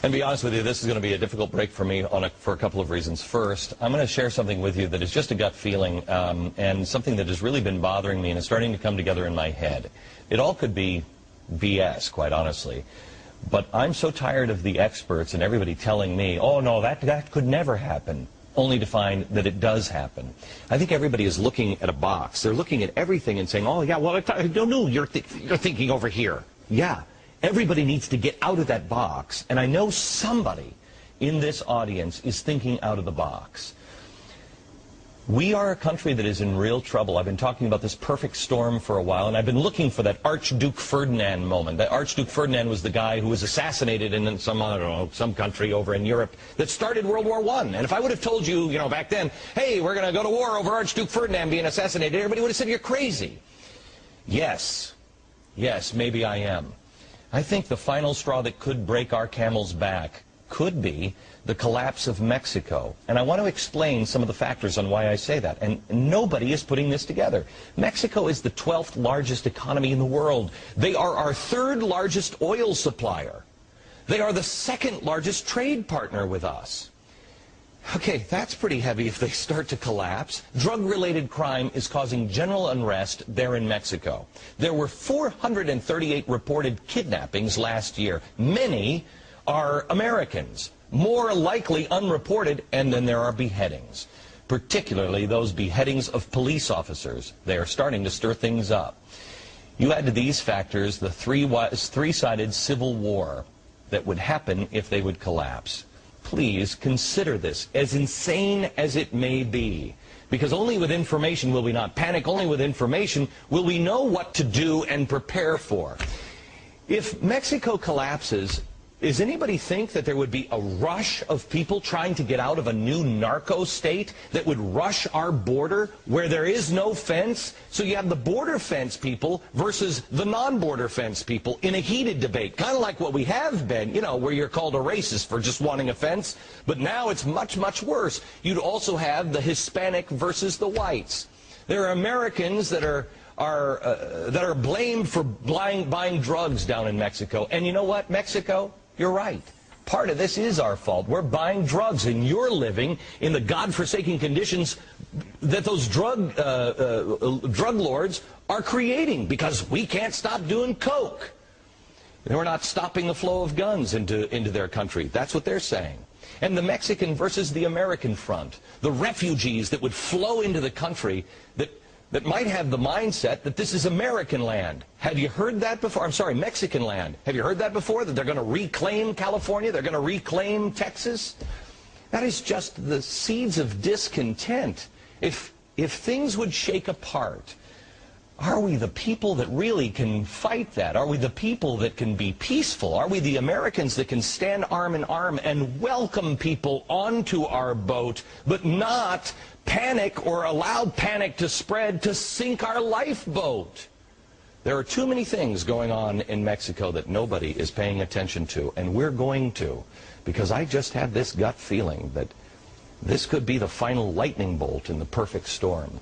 And to be honest with you, this is going to be a difficult break for me for a couple of reasons. First, I'm going to share something with you that is just a gut feeling and something that has really been bothering me and is starting to come together in my head. It all could be BS, quite honestly. But I'm so tired of the experts and everybody telling me, oh, no, that could never happen, only to find that it does happen. I think everybody is looking at a box. They're looking at everything and saying, oh, yeah, well, no, you're thinking over here. Yeah. Everybody needs to get out of that box, and I know somebody in this audience is thinking out of the box. We are a country that is in real trouble. I've been talking about this perfect storm for a while, and I've been looking for that Archduke Ferdinand moment. That Archduke Ferdinand was the guy who was assassinated in some, I don't know, some country over in Europe that started World War I. And if I would have told you, back then, hey, we're going to go to war over Archduke Ferdinand being assassinated, everybody would have said you're crazy. Yes, maybe I am. I think the final straw that could break our camel's back could be the collapse of Mexico. And I want to explain some of the factors on why I say that. And nobody is putting this together. Mexico is the 12th largest economy in the world. They are our 3rd largest oil supplier. They are the 2nd largest trade partner with us. Okay, that's pretty heavy if they start to collapse. Drug-related crime is causing general unrest there in Mexico. There were 438 reported kidnappings last year. Many are Americans. More likely unreported, and then there are beheadings. Particularly those beheadings of police officers. They are starting to stir things up. You add to these factors the three-sided civil war that would happen if they would collapse. Please consider this, as insane as it may be, because only with information will we not panic, only with information will we know what to do and prepare for. If Mexico collapses, does anybody think that there would be a rush of people trying to get out of a new narco state that would rush our border where there is no fence? So you have the border fence people versus the non-border fence people in a heated debate, kind of like what we have been, where you're called a racist for just wanting a fence. But now it's much, much worse. You'd also have the Hispanic versus the whites. There are Americans that are blamed for buying drugs down in Mexico. And you know what, Mexico? You're right. Part of this is our fault. We're buying drugs, and you're living in the godforsaken conditions that those drug lords are creating because we can't stop doing coke. We're not stopping the flow of guns into their country. That's what they're saying. And the Mexican versus the American front, the refugees that would flow into the country that might have the mindset that this is American land. Have you heard that before? I'm sorry, Mexican land. Have you heard that before, that they're going to reclaim California? They're going to reclaim Texas? That is just the seeds of discontent. If things would shake apart, are we the people that really can fight that? Are we the people that can be peaceful? Are we the Americans that can stand arm in arm and welcome people onto our boat, but not panic or allow panic to spread to sink our lifeboat? There are too many things going on in Mexico that nobody is paying attention to, and we're going to, because I just have this gut feeling that this could be the final lightning bolt in the perfect storm.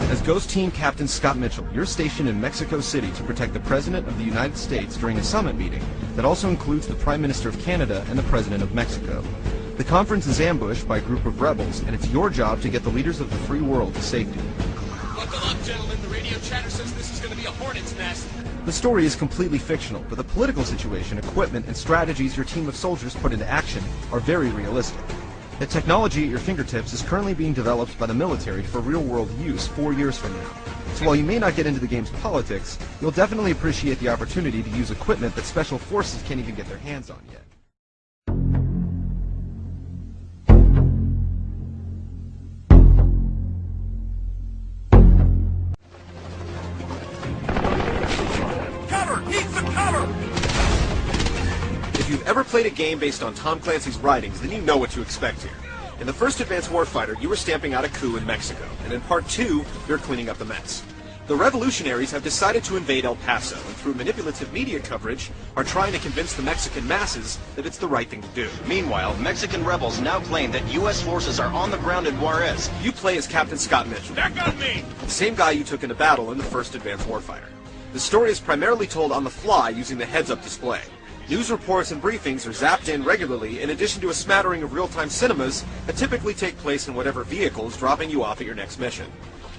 As Ghost Team Captain Scott Mitchell, you're stationed in Mexico City to protect the President of the United States during a summit meeting that also includes the Prime Minister of Canada and the President of Mexico. The conference is ambushed by a group of rebels, and it's your job to get the leaders of the free world to safety. Buckle up, gentlemen. The radio chatter says this is going to be a hornet's nest. The story is completely fictional, but the political situation, equipment, and strategies your team of soldiers put into action are very realistic. The technology at your fingertips is currently being developed by the military for real-world use 4 years from now. So while you may not get into the game's politics, you'll definitely appreciate the opportunity to use equipment that Special Forces can't even get their hands on yet. Cover! Keep the cover! If you've ever played a game based on Tom Clancy's writings, then you know what to expect here. In the first Advanced Warfighter, you were stamping out a coup in Mexico, and in Part 2, you're cleaning up the mess. The revolutionaries have decided to invade El Paso, and through manipulative media coverage, are trying to convince the Mexican masses that it's the right thing to do. Meanwhile, Mexican rebels now claim that U.S. forces are on the ground in Juarez. You play as Captain Scott Mitchell, Back on me! the same guy you took into battle in the first Advanced Warfighter. The story is primarily told on the fly using the heads-up display. News reports and briefings are zapped in regularly, in addition to a smattering of real-time cinemas that typically take place in whatever vehicle is dropping you off at your next mission.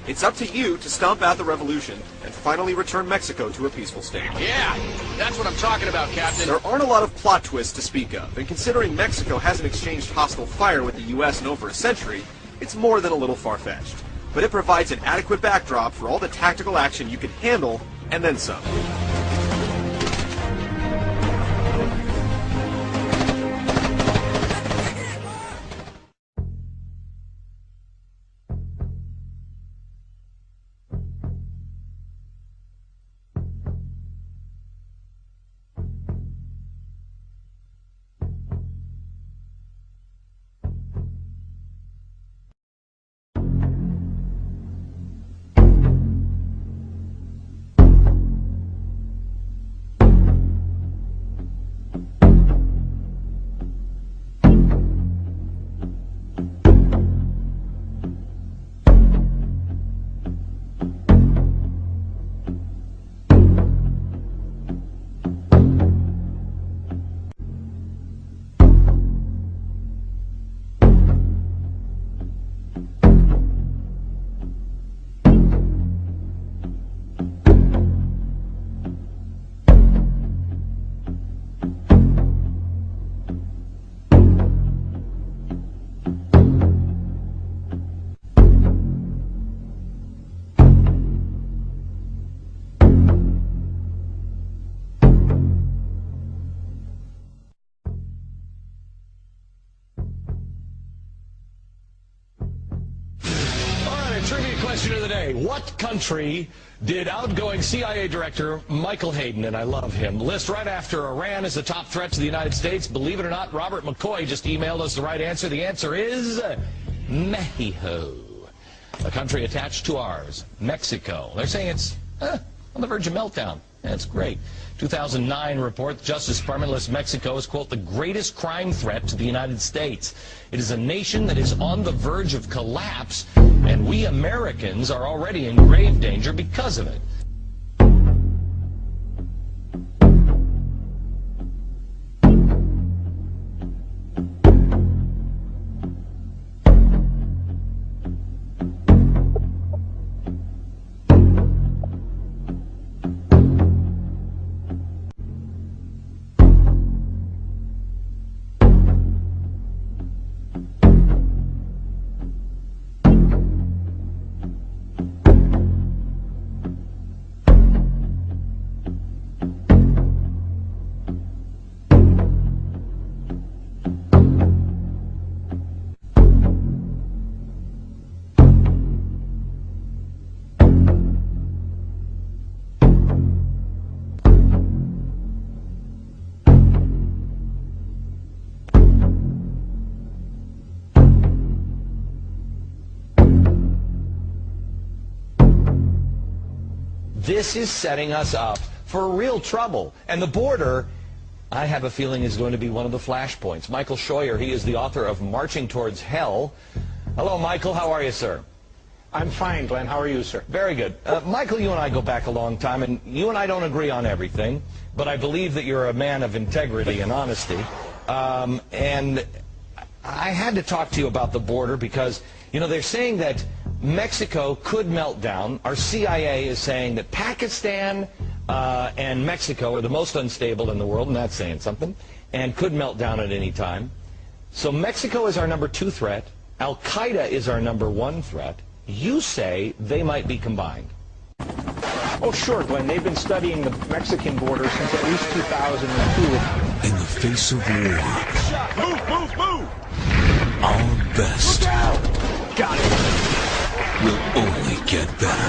It's up to you to stomp out the revolution and finally return Mexico to a peaceful state. Yeah, that's what I'm talking about, Captain. There aren't a lot of plot twists to speak of, and considering Mexico hasn't exchanged hostile fire with the U.S. in over a century, it's more than a little far-fetched. But it provides an adequate backdrop for all the tactical action you can handle, and then some. Trivia question of the day. What country did outgoing CIA Director Michael Hayden, and I love him, list right after Iran as the top threat to the United States? Believe it or not, Robert McCoy just emailed us the right answer. The answer is Mexico, a country attached to ours, Mexico. They're saying it's on the verge of meltdown. That's great. 2009 report, the Justice Department lists Mexico as, quote, the greatest crime threat to the United States. It is a nation that is on the verge of collapse, and we Americans are already in grave danger because of it. This is setting us up for real trouble. And the border, I have a feeling, is going to be one of the flashpoints. Michael Scheuer, he is the author of Marching Towards Hell. Hello, Michael. How are you, sir? I'm fine, Glenn. How are you, sir? Very good. Michael, you and I go back a long time, and you and I don't agree on everything, but I believe that you're a man of integrity and honesty. And I had to talk to you about the border because, you know, they're saying that Mexico could melt down. Our CIA is saying that Pakistan and Mexico are the most unstable in the world, and that's saying something, and could melt down at any time. So Mexico is our #2 threat. Al-Qaeda is our #1 threat. You say they might be combined. Oh, sure, Glenn. They've been studying the Mexican border since at least 2002. In the face of war, Move, move, move! our best Got it! will only get better.